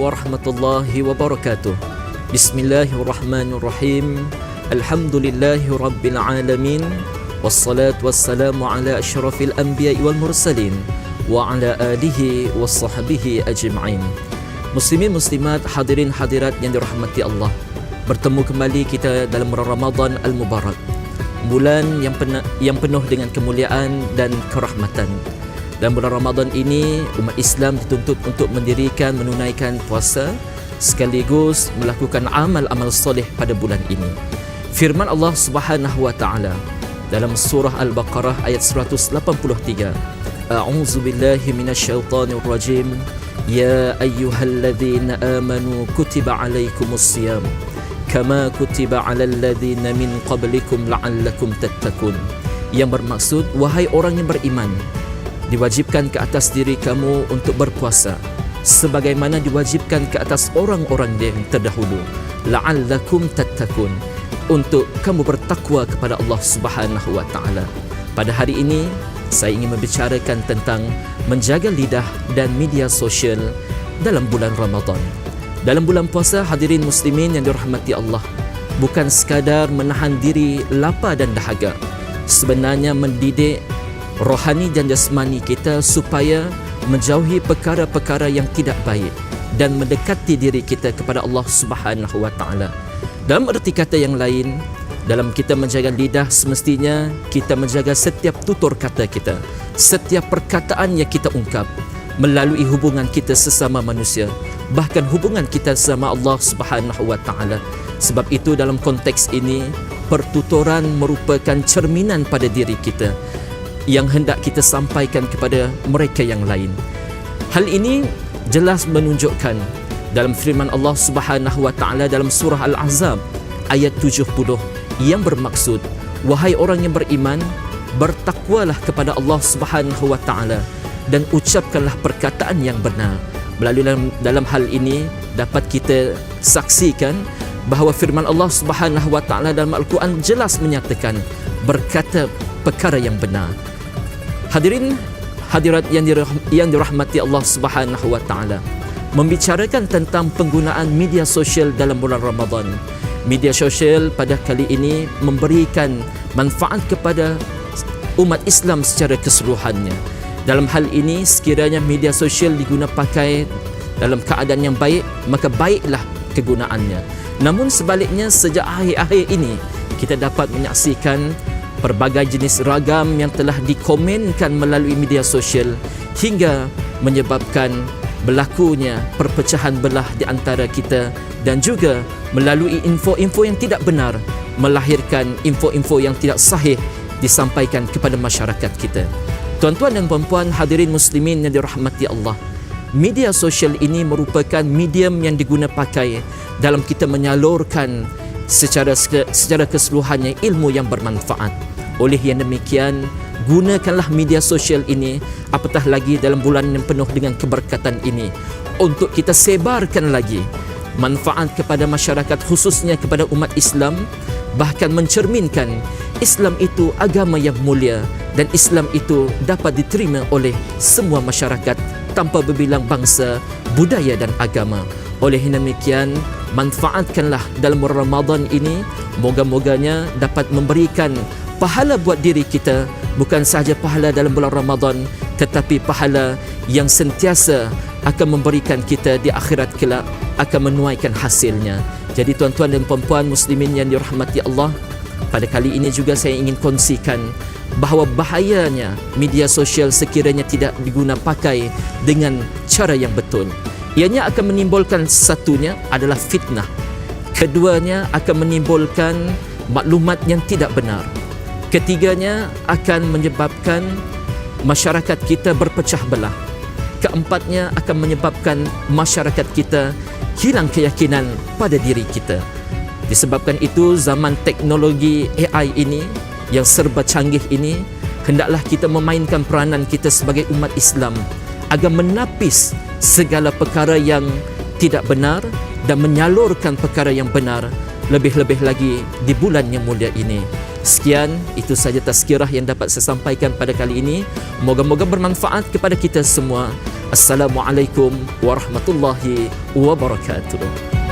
warahmatullahi wabarakatuh. Bismillahirrahmanirrahim. Alhamdulillahi rabbil alamin. Wassalatu wassalamu ala asyrafil anbiya'i wal mursalin wa ala alihi wa sahbihi ajma'in. Muslimin muslimat, hadirin hadirat yang dirahmati Allah, bertemu kembali kita dalam bulan Ramadan Al-Mubarak, bulan yang penuh dengan kemuliaan dan kerahmatan. Dalam bulan Ramadan ini, umat Islam dituntut untuk mendirikan, menunaikan puasa sekaligus melakukan amal-amal soleh pada bulan ini. Firman Allah Subhanahu wa taala dalam surah Al-Baqarah ayat 183, A'udzu billahi minasyaitonir rajim. Ya ayyuhalladzina amanu kutiba alaikumus shiyam kama kutiba alal ladzina min qablikum la'allakum tattaqun. Yang bermaksud, wahai orang yang beriman, diwajibkan ke atas diri kamu untuk berpuasa sebagaimana diwajibkan ke atas orang-orang yang terdahulu, la'allakum tattaqun, untuk kamu bertakwa kepada Allah Subhanahu wa taala. Pada hari ini saya ingin membicarakan tentang menjaga lidah dan media sosial dalam bulan Ramadan. Dalam bulan puasa, hadirin muslimin yang dirahmati Allah, bukan sekadar menahan diri lapar dan dahaga, sebenarnya mendidik rohani dan jasmani kita supaya menjauhi perkara-perkara yang tidak baik dan mendekati diri kita kepada Allah Subhanahu wa taala. Dalam erti kata yang lain, dalam kita menjaga lidah, semestinya kita menjaga setiap tutur kata kita, setiap perkataan yang kita ungkap melalui hubungan kita sesama manusia, bahkan hubungan kita sama Allah Subhanahu wa taala. Sebab itu dalam konteks ini, pertuturan merupakan cerminan pada diri kita yang hendak kita sampaikan kepada mereka yang lain. Hal ini jelas menunjukkan dalam firman Allah Subhanahu wa taala dalam surah Al-Ahzab ayat 70 yang bermaksud, wahai orang yang beriman, bertakwalah kepada Allah Subhanahu wa taala dan ucapkanlah perkataan yang benar. Melalui dalam hal ini dapat kita saksikan bahawa firman Allah Subhanahu wa taala dalam Al-Quran jelas menyatakan berkata perkara yang benar. Hadirin hadirat yang dirahmati Allah Subhanahu wa taala, membicarakan tentang penggunaan media sosial dalam bulan Ramadan. Media sosial pada kali ini memberikan manfaat kepada umat Islam secara keseluruhannya. Dalam hal ini, sekiranya media sosial diguna pakai dalam keadaan yang baik, maka baiklah kegunaannya. Namun sebaliknya, sejak akhir-akhir ini kita dapat menyaksikan pelbagai jenis ragam yang telah dikomenkan melalui media sosial hingga menyebabkan berlakunya perpecahan belah di antara kita, dan juga melalui info-info yang tidak benar melahirkan info-info yang tidak sahih disampaikan kepada masyarakat kita. Tuan-tuan dan puan-puan, hadirin muslimin yang dirahmati Allah, media sosial ini merupakan medium yang diguna pakai dalam kita menyalurkan secara keseluruhannya ilmu yang bermanfaat. Oleh yang demikian, gunakanlah media sosial ini, apatah lagi dalam bulan yang penuh dengan keberkatan ini, untuk kita sebarkan lagi manfaat kepada masyarakat, khususnya kepada umat Islam, bahkan mencerminkan Islam itu agama yang mulia dan Islam itu dapat diterima oleh semua masyarakat tanpa berbilang bangsa, budaya dan agama. Oleh demikian, manfaatkanlah dalam Ramadan ini, moga-moganya dapat memberikan pahala buat diri kita, bukan sahaja pahala dalam bulan Ramadan, tetapi pahala yang sentiasa akan memberikan kita di akhirat kelak, akan menuaikan hasilnya. Jadi tuan-tuan dan puan-puan muslimin yang dirahmati Allah, pada kali ini juga saya ingin kongsikan bahawa bahayanya media sosial sekiranya tidak diguna pakai dengan cara yang betul. Ianya akan menimbulkan, satunya adalah fitnah, keduanya akan menimbulkan maklumat yang tidak benar, ketiganya akan menyebabkan masyarakat kita berpecah belah, keempatnya akan menyebabkan masyarakat kita hilang keyakinan pada diri kita. Disebabkan itu, zaman teknologi AI ini yang serba canggih ini, hendaklah kita memainkan peranan kita sebagai umat Islam agar menapis segala perkara yang tidak benar dan menyalurkan perkara yang benar, lebih-lebih lagi di bulan yang mulia ini. Sekian, itu saja tazkirah yang dapat saya sampaikan pada kali ini. Moga-moga bermanfaat kepada kita semua. Assalamualaikum warahmatullahi wabarakatuh.